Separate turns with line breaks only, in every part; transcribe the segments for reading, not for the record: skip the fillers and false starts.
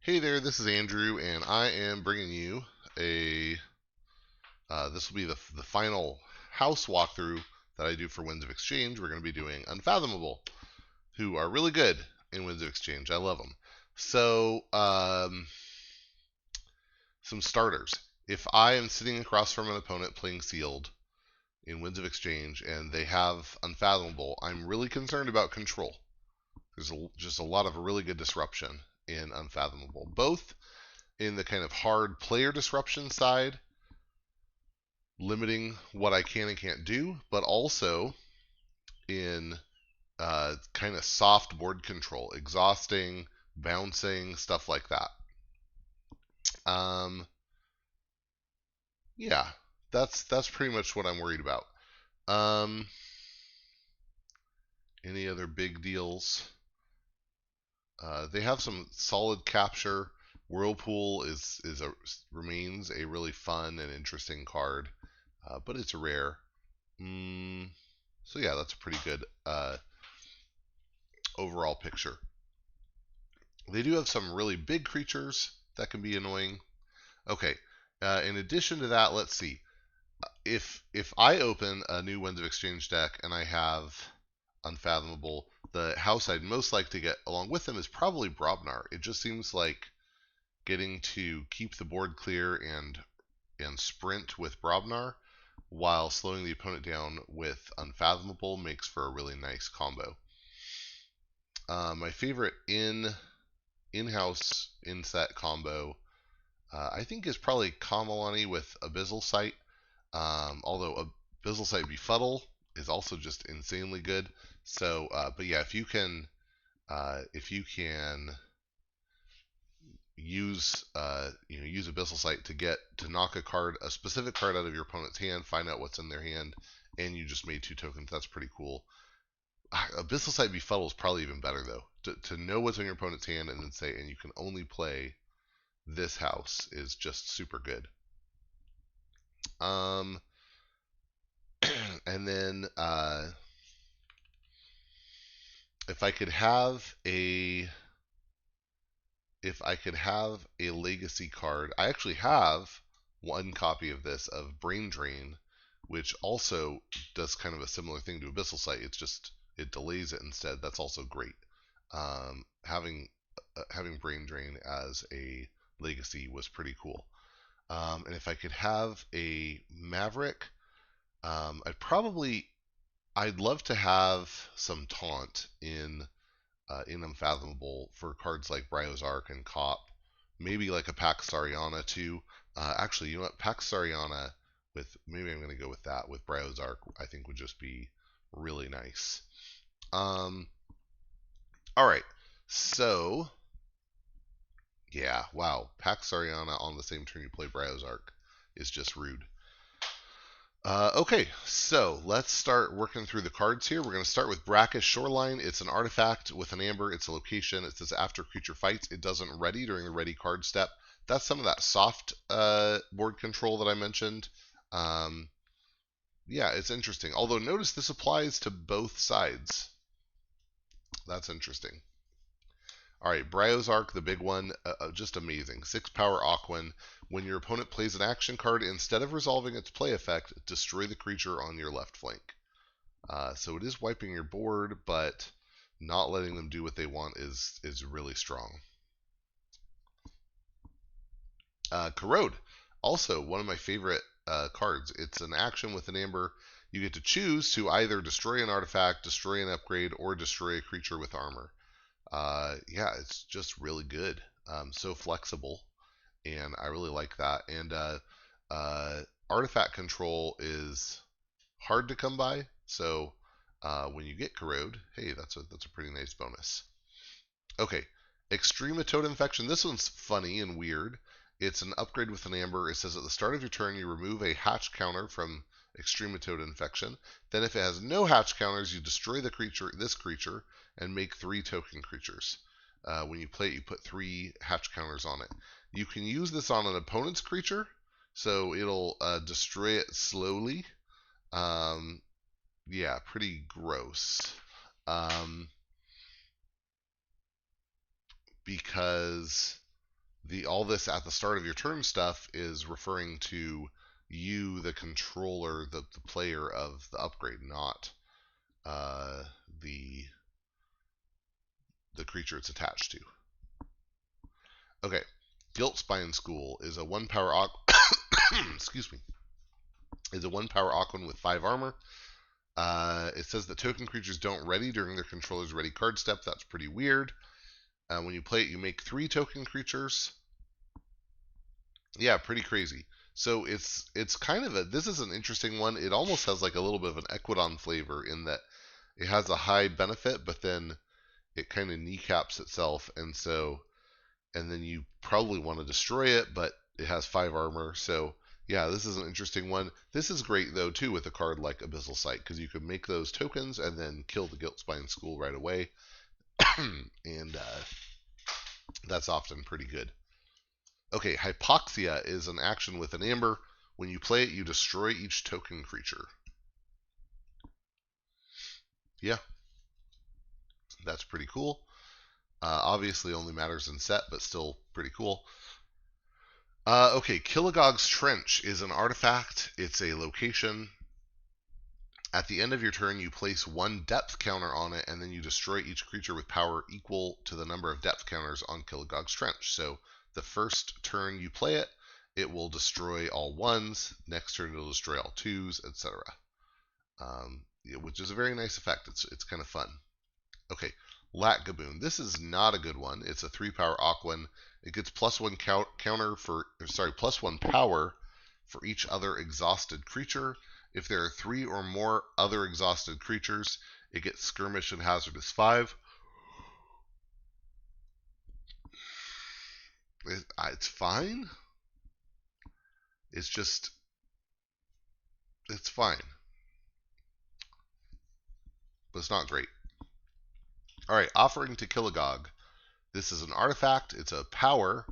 Hey there, this is Andrew, and I am bringing you a. This will be the final house walkthrough that I do for Winds of Exchange. We're going to be doing Unfathomable, who are really good in Winds of Exchange. I love them. So, some starters. If I am sitting across from an opponent playing Sealed in Winds of Exchange and they have Unfathomable, I'm really concerned about control. There's just a lot of really good disruption in Unfathomable, both in the kind of hard player disruption side, limiting what I can and can't do, but also in kind of soft board control, exhausting, bouncing, stuff like that. Um, yeah, that's pretty much what I'm worried about. Um, any other big deals? They have some solid capture. Whirlpool remains a really fun and interesting card, but it's rare. So yeah, that's a pretty good overall picture. They do have some really big creatures that can be annoying. Okay, in addition to that, let's see. If I open a new Winds of Exchange deck and I have Unfathomable, the house I'd most like to get along with them is probably Brobnar. It just seems like getting to keep the board clear and sprint with Brobnar while slowing the opponent down with Unfathomable makes for a really nice combo. My favorite in-house in-set combo, I think, is probably Kamalani with Abyssal Sight. Although Abyssal Sight Befuddle is also just insanely good. So, but yeah, if you can use use Abyssal Sight to knock a specific card out of your opponent's hand, find out what's in their hand, and you just made 2 tokens. That's pretty cool. Abyssal Sight Befuddle is probably even better though. To know what's in your opponent's hand and then say, and you can only play this house is just super good. And then if I could have a legacy card, I actually have one copy of this of Brain Drain, which also does kind of a similar thing to Abyssal Sight. It delays it instead. That's also great. Having Brain Drain as a legacy was pretty cool. And if I could have a Maverick, I'd love to have some taunt in Unfathomable for cards like Bryo's Arc and Cop. Maybe like a Pax Sariana too. Actually, you know what? Pax Sariana maybe I'm going to go with that with Bryo's Arc. I think would just be really nice. All right. So yeah, wow. Pax Sariana on the same turn you play Bryo's Arc is just rude. Okay, so let's start working through the cards here. We're going to start with Brackish Shoreline. It's an artifact with an amber. It's a location. It says after creature fights, it doesn't ready during the ready card step. That's some of that soft board control that I mentioned. Yeah, it's interesting. Although notice this applies to both sides. That's interesting. All right, Bryo's Arc, the big one, just amazing. 6 power Aquan. When your opponent plays an action card, instead of resolving its play effect, destroy the creature on your left flank. So it is wiping your board, but not letting them do what they want is really strong. Corrode, also one of my favorite cards. It's an action with an amber. You get to choose to either destroy an artifact, destroy an upgrade, or destroy a creature with armor. Yeah, it's just really good. So flexible, and I really like that. And artifact control is hard to come by, so when you get Corrode, hey, that's a pretty nice bonus. Okay, Extrematode Infection. This one's funny and weird. It's an upgrade with an amber. It says at the start of your turn, you remove a hatch counter from Extrematode Infection. Then if it has no hatch counters, you destroy this creature, and make 3 token creatures. When you play it, you put 3 hatch counters on it. You can use this on an opponent's creature, so it'll destroy it slowly. Yeah, pretty gross. Because all this at the start of your turn stuff is referring to you, the controller, the player of the upgrade, not uh, the creature it's attached to. Okay, Guilt Spine School is a 1-power excuse me, is a 1-power Aquan with 5 armor. It says that token creatures don't ready during their controller's ready card step. That's pretty weird. When you play it, you make 3 token creatures. Yeah, pretty crazy. So it's kind of this is an interesting one. It almost has like a little bit of an Equidon flavor in that it has a high benefit, but then it kind of kneecaps itself, and then you probably want to destroy it, but it has 5 armor. So yeah, this is an interesting one. This is great though too with a card like Abyssal Sight, because you can make those tokens and then kill the Guilt Spine School right away, and that's often pretty good. Okay, Hypoxia is an action with an amber. When you play it, you destroy each token creature. Yeah, that's pretty cool. Obviously only matters in set, but still pretty cool. Okay, Killigog's Trench is an artifact. It's a location. At the end of your turn, you place 1 depth counter on it, and then you destroy each creature with power equal to the number of depth counters on Killigog's Trench. So the first turn you play it, it will destroy all 1s. Next turn, it'll destroy all 2s, etc. Which is a very nice effect. It's kind of fun. Okay, Latgaboon. This is not a good one. It's a 3-power Aquan. It gets +1 counter for, +1 power for each other exhausted creature. If there are 3 or more other exhausted creatures, it gets Skirmish and Hazardous 5. It's fine. It's just, it's fine. But it's not great. Alright, Offering to Killigog. This is an artifact. It's a power.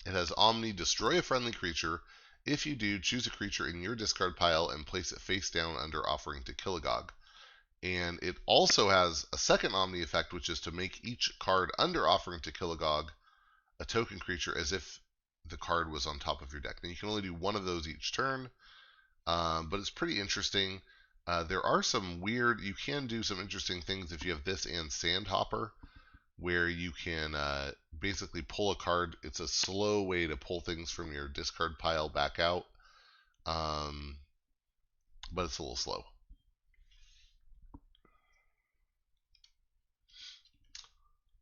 It has Omni, destroy a friendly creature. If you do, choose a creature in your discard pile and place it face down under Offering to Killigog. And it also has a second Omni effect, which is to make each card under Offering to Killigog a token creature as if the card was on top of your deck. Now you can only do 1 of those each turn, but it's pretty interesting. There are some weird, you can do some interesting things if you have this and Sandhopper, where you can basically pull a card. It's a slow way to pull things from your discard pile back out, but it's a little slow.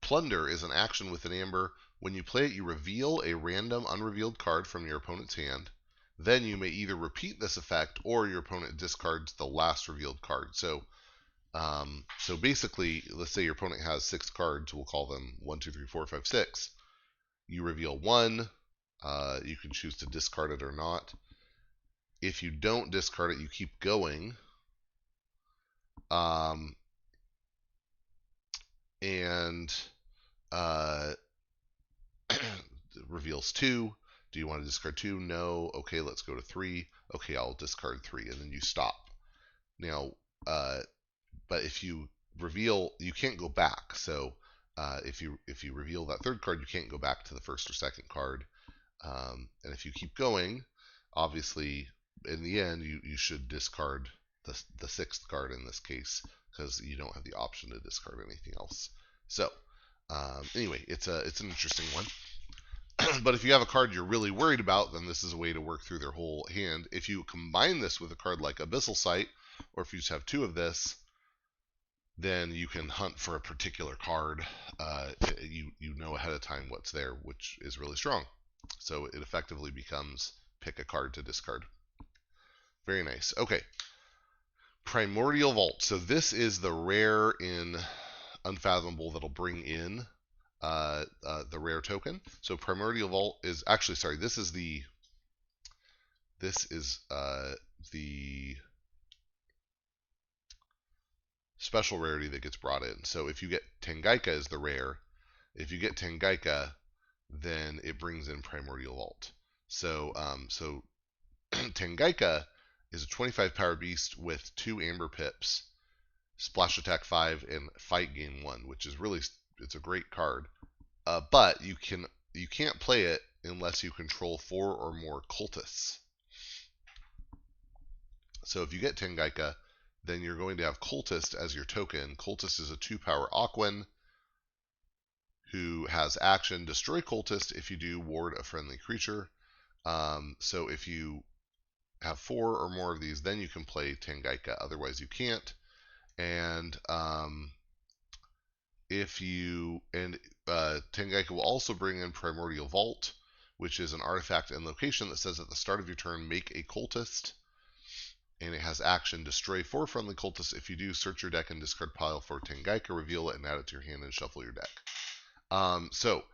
Plunder is an action with an amber. When you play it, you reveal a random unrevealed card from your opponent's hand. Then you may either repeat this effect or your opponent discards the last revealed card. So basically, let's say your opponent has 6 cards. We'll call them 1, 2, 3, 4, 5, 6. You reveal 1. You can choose to discard it or not. If you don't discard it, you keep going. Reveals 2. Do you want to discard 2? No. Okay, let's go to 3. Okay, I'll discard 3, and then you stop. Now, but if you reveal, you can't go back. So if you reveal that 3rd card, you can't go back to the 1st or 2nd card. And if you keep going, obviously, in the end, you should discard the 6th card in this case, because you don't have the option to discard anything else. So anyway, it's an interesting one. But if you have a card you're really worried about, then this is a way to work through their whole hand. If you combine this with a card like Abyssal Sight, or if you just have 2 of this, then you can hunt for a particular card. You know ahead of time what's there, which is really strong. So it effectively becomes pick a card to discard. Very nice. Okay. Primordial Vault. So this is the rare in Unfathomable that'll bring in the rare token. So Primordial Vault is actually, sorry, this is the special rarity that gets brought in. So if you get Tangaika as the rare, if you get Tangaika, then it brings in Primordial Vault. So Tangaika is a 25 power beast with 2 Amber Pips, Splash Attack 5, and Fight Gain 1, which is really, it's a great card. But you can you can't play it unless you control 4 or more cultists. So if you get Tengaika, then you're going to have Cultist as your token. Cultist is a 2-power Aquan who has action destroy Cultist. If you do, ward a friendly creature. So if you have 4 or more of these, then you can play Tengaika. Otherwise, you can't. And Tengaika will also bring in Primordial Vault, which is an artifact and location that says at the start of your turn, make a Cultist. And it has action destroy 4 friendly cultists. If you do, search your deck and discard pile for Tengaika, reveal it, and add it to your hand and shuffle your deck. So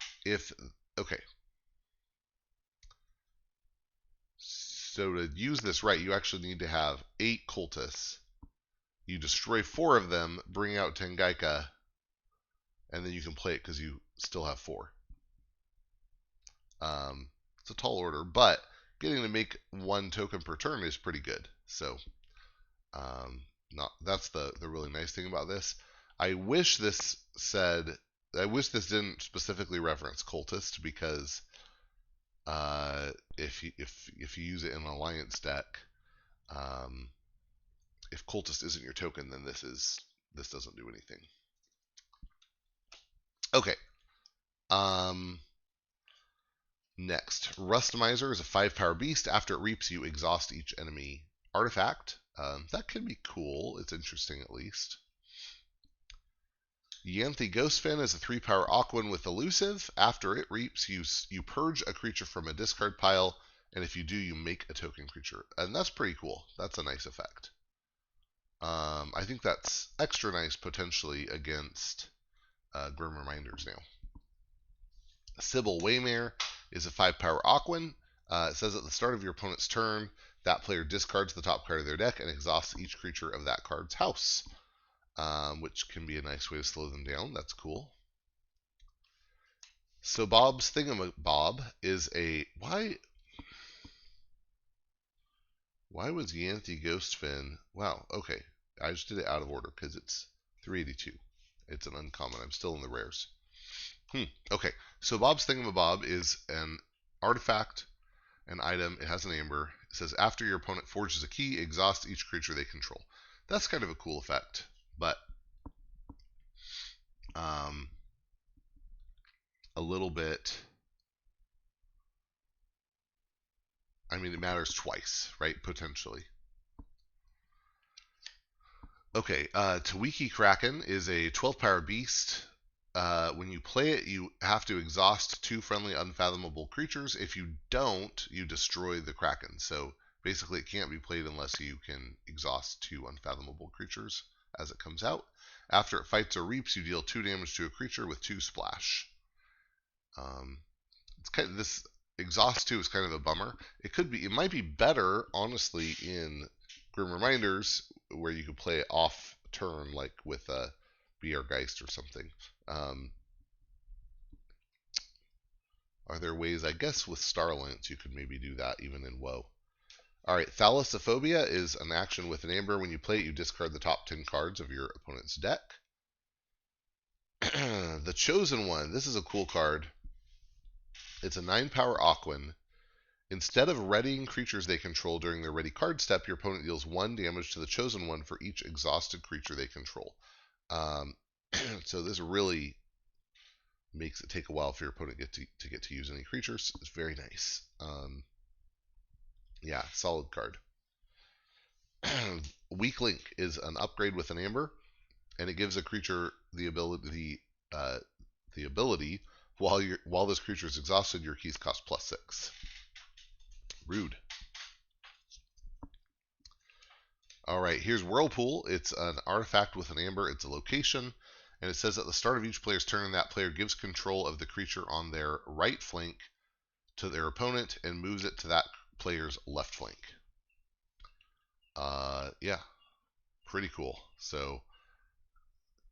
to use this right, you actually need to have 8 cultists. You destroy 4 of them, bring out Tengaika, and then you can play it because you still have 4. It's a tall order, but getting to make 1 token per turn is pretty good. So that's the really nice thing about this. I wish this didn't specifically reference cultist, because if you use it in an alliance deck, if cultist isn't your token, then this doesn't do anything. Okay. Next, Rustmizer is a 5-power beast. After it reaps, you exhaust each enemy artifact. That can be cool. It's interesting, at least. Yanthy Ghostfin is a 3-power Aquan with elusive. After it reaps, you purge a creature from a discard pile, and if you do, you make a token creature. And that's pretty cool. That's a nice effect. I think that's extra nice, potentially, against Grim Reminders now. Sybil Waymare is a 5-power Aquan. It says at the start of your opponent's turn, that player discards the top card of their deck and exhausts each creature of that card's house, which can be a nice way to slow them down. That's cool. So Bob's Thingamabob is a... Why was Yanthy Ghostfin... Wow, okay. I just did it out of order because it's 382. It's an uncommon. I'm still in the rares. Okay, so Bob's Thingamabob is an artifact, an item. It has an amber. It says after your opponent forges a key, exhaust each creature they control. That's kind of a cool effect, but a little bit. I mean, it matters twice, right? Potentially. Okay, Tawiki Kraken is a 12-power beast. When you play it, you have to exhaust 2 friendly Unfathomable creatures. If you don't, you destroy the Kraken. So basically, it can't be played unless you can exhaust 2 Unfathomable creatures as it comes out. After it fights or reaps, you deal 2 damage to a creature with 2 splash. It's kind of, this exhaust 2 is kind of a bummer. It might be better, honestly, in Grim Reminders, where you could play it off turn, like with a BR Geist or something. Are there ways, I guess with Starlance you could maybe do that even in WoW. Alright, Thalassophobia is an action with an amber. When you play it, you discard the top 10 cards of your opponent's deck. The Chosen One, this is a cool card. It's a 9-power Aquan. Instead of readying creatures they control during their ready card step, your opponent deals 1 damage to the Chosen One for each exhausted creature they control. So this really makes it take a while for your opponent to get to use any creatures. It's very nice. Yeah, solid card. Weak Link is an upgrade with an amber, and it gives a creature the ability while this creature is exhausted, your keys cost +6. Rude. Alright, here's Whirlpool. It's an artifact with an amber. It's a location. And it says at the start of each player's turn, that player gives control of the creature on their right flank to their opponent and moves it to that player's left flank. Yeah, pretty cool. So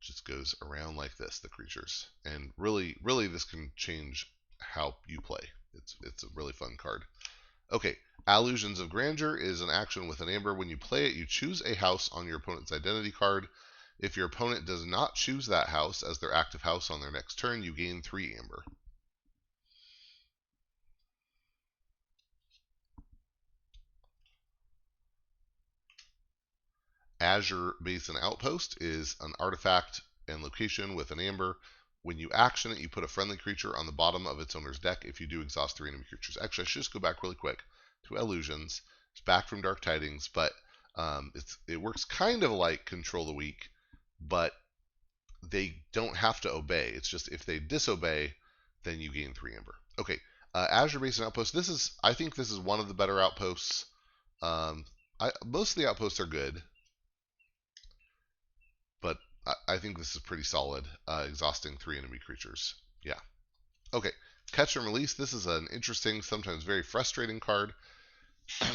it just goes around like this, the creatures. And really, this can change how you play. It's a really fun card. Okay, Allusions of Grandeur is an action with an amber. When you play it, you choose a house on your opponent's identity card. If your opponent does not choose that house as their active house on their next turn, you gain 3 amber. Azure Basin Outpost is an artifact and location with an amber. When you action it, you put a friendly creature on the bottom of its owner's deck. If you do, exhaust 3 enemy creatures. Actually, I should just go back really quick to Illusions. It's back from Dark Tidings, but it works kind of like Control the Weak, but they don't have to obey. It's just if they disobey, then you gain 3 amber. Okay, Azure Basin Outpost. I think this is one of the better outposts. Most of the outposts are good, but I think this is pretty solid. Exhausting 3 enemy creatures. Yeah. Okay. Catch and Release. This is an interesting, sometimes very frustrating card.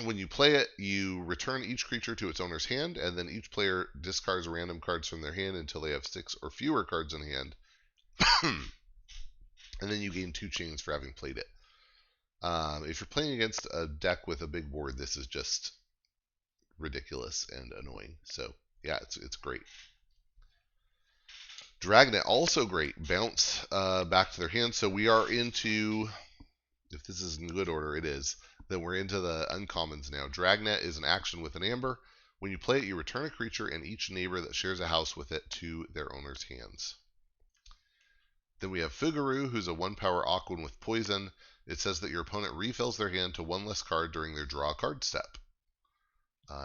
When you play it, you return each creature to its owner's hand, and then each player discards random cards from their hand until they have 6 or fewer cards in hand. And then you gain 2 chains for having played it. If you're playing against a deck with a big board, this is just ridiculous and annoying. So yeah, it's great. Dragnet, also great. Bounce back to their hand. So we are into, if this is in good order, it is. Then we're into the uncommons now. Dragnet is an action with an amber. When you play it, you return a creature and each neighbor that shares a house with it to their owner's hands. Then we have Fuguru, who's a 1-power Aquan with poison. It says that your opponent refills their hand to 1 less card during their draw card step.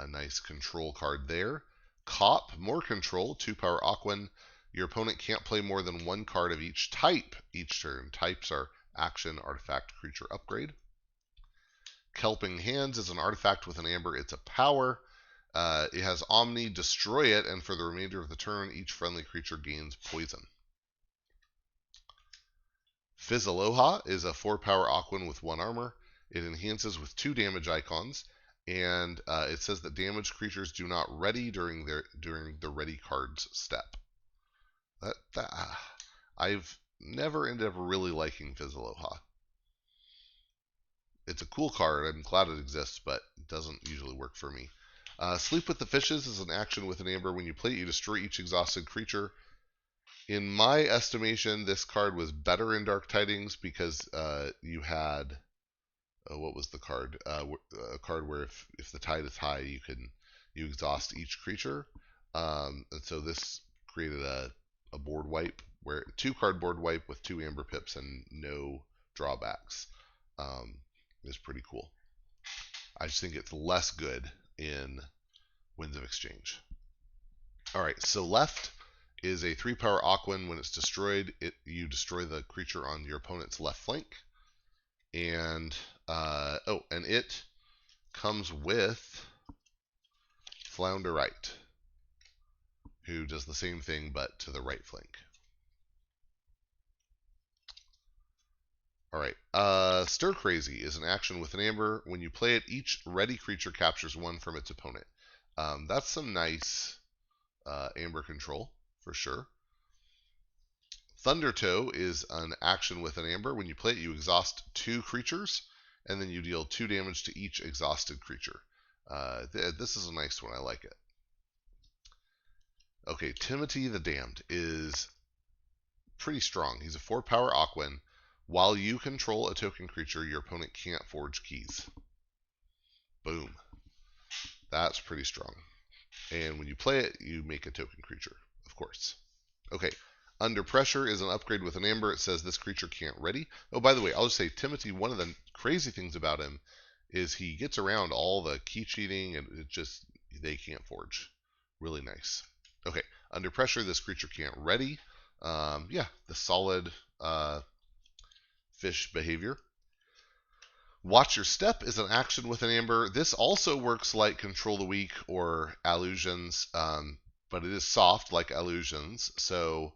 Nice control card there. Cop, more control, 2-power Aquan. Your opponent can't play more than 1 card of each type each turn. Types are action, artifact, creature, upgrade. Kelping Hands is an artifact with an amber. It's a power. It has Omni, destroy it, and for the remainder of the turn, each friendly creature gains poison. Fizzaloha is a 4-power Aquan with 1 armor. It enhances with 2 damage icons, and it says that damaged creatures do not ready during the ready cards step. I've never ended up really liking Fizzaloha. It's a cool card. I'm glad it exists, but it doesn't usually work for me. Sleep with the Fishes is an action with an amber. When you play it, you destroy each exhausted creature. In my estimation, this card was better in Dark Tidings because you had what was the card? A card where if the tide is high, you exhaust each creature, and so this created a board wipe where 2-card board wipe with 2 amber pips and no drawbacks. Is pretty cool. I just think it's less good in Winds of Exchange. All right, so left is a 3-power Aquan. When it's destroyed, you destroy the creature on your opponent's left flank. And and it comes with Flounderite, who does the same thing but to the right flank. All right, Stir Crazy is an action with an amber. When you play it, each ready creature captures 1 from its opponent. That's some nice amber control for sure. Thundertoe is an action with an amber. When you play it, you exhaust 2 creatures, and then you deal 2 damage to each exhausted creature. This is a nice one. I like it. Okay, Timothy the Damned is pretty strong. He's a 4-power Aquan. While you control a token creature, your opponent can't forge keys. Boom. That's pretty strong. And when you play it, you make a token creature, of course. Okay, Under Pressure is an upgrade with an amber. It says this creature can't ready. Oh, by the way, I'll just say Timothy, one of the crazy things about him is he gets around all the key cheating, and they can't forge. Really nice. Okay, Under Pressure, this creature can't ready. Yeah, the solid fish behavior. Watch Your Step is an action with an amber. This also works like Control the Weak or Illusions, but it is soft like Illusions. So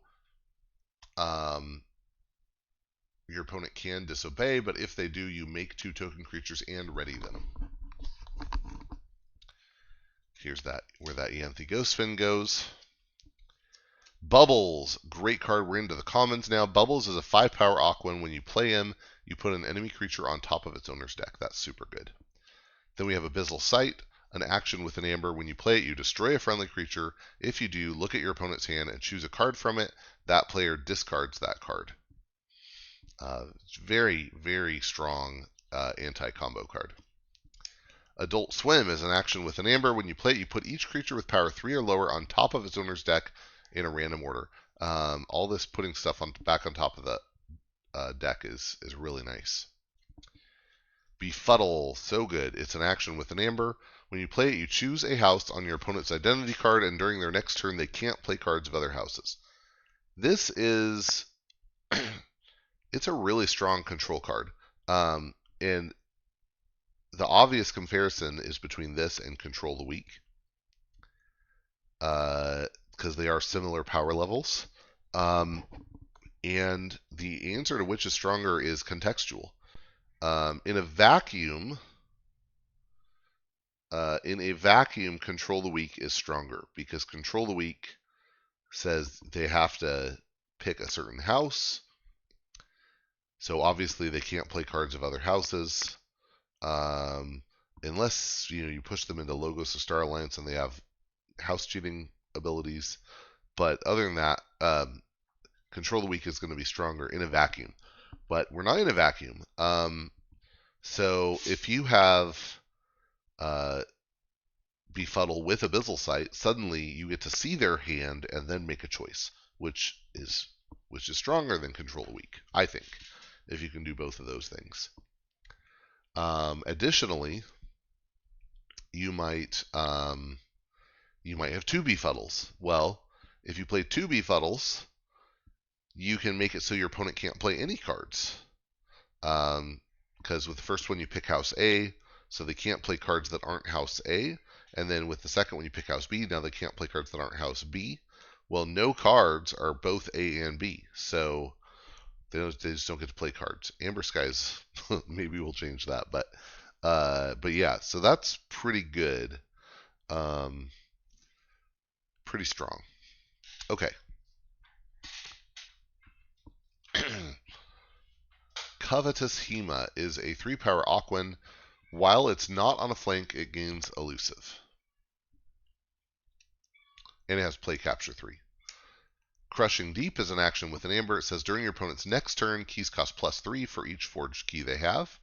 your opponent can disobey, but if they do, you make 2 token creatures and ready them. Here's where that Yanthy Ghostfin goes. Bubbles, great card. We're into the commons now. Bubbles is a 5-power Aquan. When you play him, you put an enemy creature on top of its owner's deck. That's super good. Then we have Abyssal Sight, an action with an amber. When you play it, you destroy a friendly creature. If you do, look at your opponent's hand and choose a card from it. That player discards that card. It's very, very strong anti-combo card. Adult Swim is an action with an amber. When you play it, you put each creature with power 3 or lower on top of its owner's deck in a random order. All this putting stuff back on top of the deck is really nice. Befuddle, so good. It's an action with an amber. When you play it, you choose a house on your opponent's identity card, and during their next turn, they can't play cards of other houses. This is it's a really strong control card. And the obvious comparison is between this and Control the Weak, because they are similar power levels. And the answer to which is stronger is contextual. In a vacuum, Control the Weak is stronger because Control the Weak says they have to pick a certain house. So obviously they can't play cards of other houses, unless you push them into Logos or Star Alliance and they have house cheating abilities. But other than that, Control the Weak is going to be stronger in a vacuum. But we're not in a vacuum. So if you have Befuddle with Abyssal Sight, suddenly you get to see their hand and then make a choice, which is stronger than Control the Weak, I think, if you can do both of those things. Additionally, you might have two Befuddles. Well, if you play two Befuddles, you can make it so your opponent can't play any cards. Because with the first one you pick House A, so they can't play cards that aren't House A. And then with the second one you pick House B, now they can't play cards that aren't House B. Well, no cards are both A and B, so they just don't get to play cards. Amber Skies, maybe we'll change that, but yeah, so that's pretty good, pretty strong. Okay. Covetous Hema is a 3-power Aquan. While it's not on a flank, it gains Elusive. And it has Play Capture 3. Crushing Deep is an action with an amber. It says during your opponent's next turn, keys cost +3 for each forged key they have.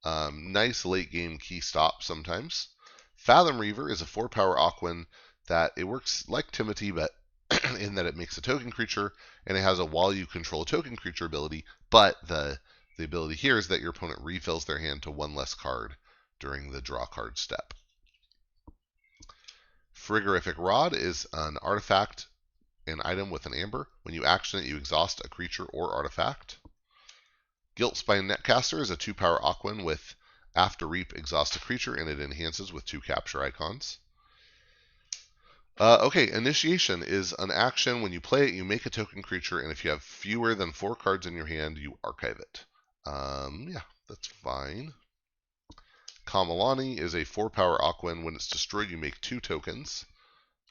Nice late game key stop sometimes. Fathom Reaver is a 4-power Aquan that it works like Timothy, but in that it makes a token creature, and it has a while you control a token creature ability, but the ability here is that your opponent refills their hand to one less card during the draw card step. Frigorific Rod is an artifact, an item with an amber. When you action it, you exhaust a creature or artifact. Guiltspine Netcaster is a 2-power Aquan with after Reap, exhaust a creature, and it enhances with 2 capture icons. Okay, Initiation is an action. When you play it, you make a token creature, and if you have fewer than 4 cards in your hand, you archive it. Yeah, that's fine. Kamalani is a 4-power Aquan. When it's destroyed, you make 2 tokens.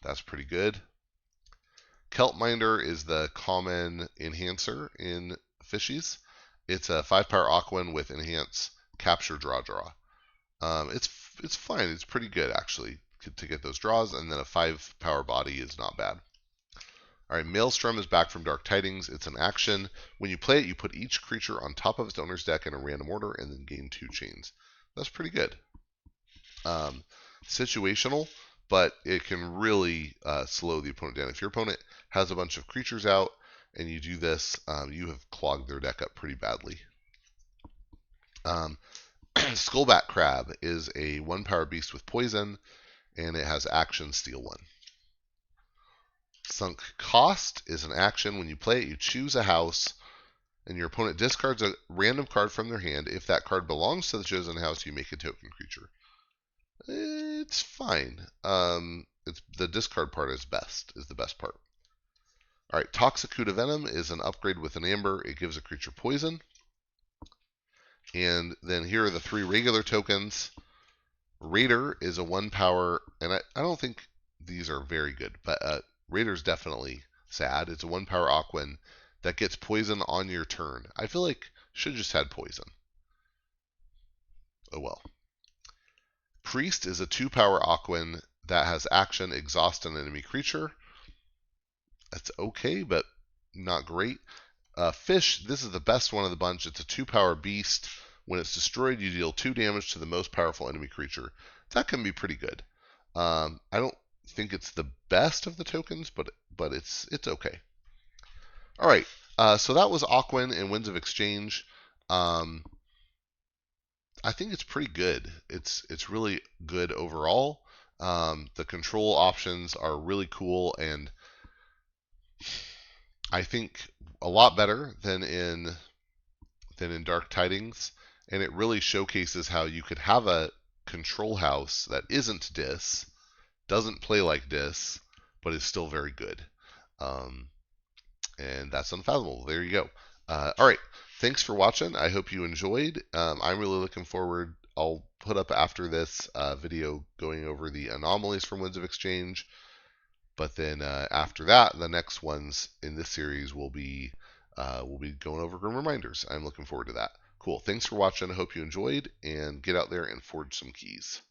That's pretty good. Kelpminder is the common enhancer in Fishies. It's a 5-power Aquan with enhance, capture, draw. It's fine. It's pretty good actually to get those draws, and then a 5-power body is not bad. All right, Maelstrom is back from Dark Tidings. It's an action. When you play it, you put each creature on top of its owner's deck in a random order, and then gain 2 chains. That's pretty good. Situational, but it can really slow the opponent down. If your opponent has a bunch of creatures out and you do this, you have clogged their deck up pretty badly. Skullback Crab is a 1-power beast with poison, and it has action Steal 1. Sunk Cost is an action. When you play it, you choose a house, and your opponent discards a random card from their hand. If that card belongs to the chosen house, you make a token creature. It's fine. It's the discard part is the best part. All right, Toxicuda Venom is an upgrade with an amber. It gives a creature poison. And then here are the 3 regular tokens. Raider is a 1-power, and I don't think these are very good, but Raider's definitely sad. It's a 1-power Aquan that gets poison on your turn. I feel like should just had poison. Oh well. Priest is a 2-power Aquan that has action exhaust an enemy creature. That's okay, but not great. Fish, this is the best one of the bunch. It's a 2-power beast When it's destroyed, you deal 2 damage to the most powerful enemy creature. That can be pretty good. I don't think it's the best of the tokens, but it's okay. All right, so that was Aquin and Winds of Exchange. I think it's pretty good. It's really good overall. The control options are really cool, and I think a lot better than in Dark Tidings. And it really showcases how you could have a control house that isn't Dis, doesn't play like Dis, but is still very good. And that's Unfathomable. There you go. All right. Thanks for watching. I hope you enjoyed. I'm really looking forward. I'll put up after this video going over the anomalies from Winds of Exchange. But then after that, the next ones in this series will be going over Grim Reminders. I'm looking forward to that. Cool. Thanks for watching. I hope you enjoyed, and get out there and forge some keys.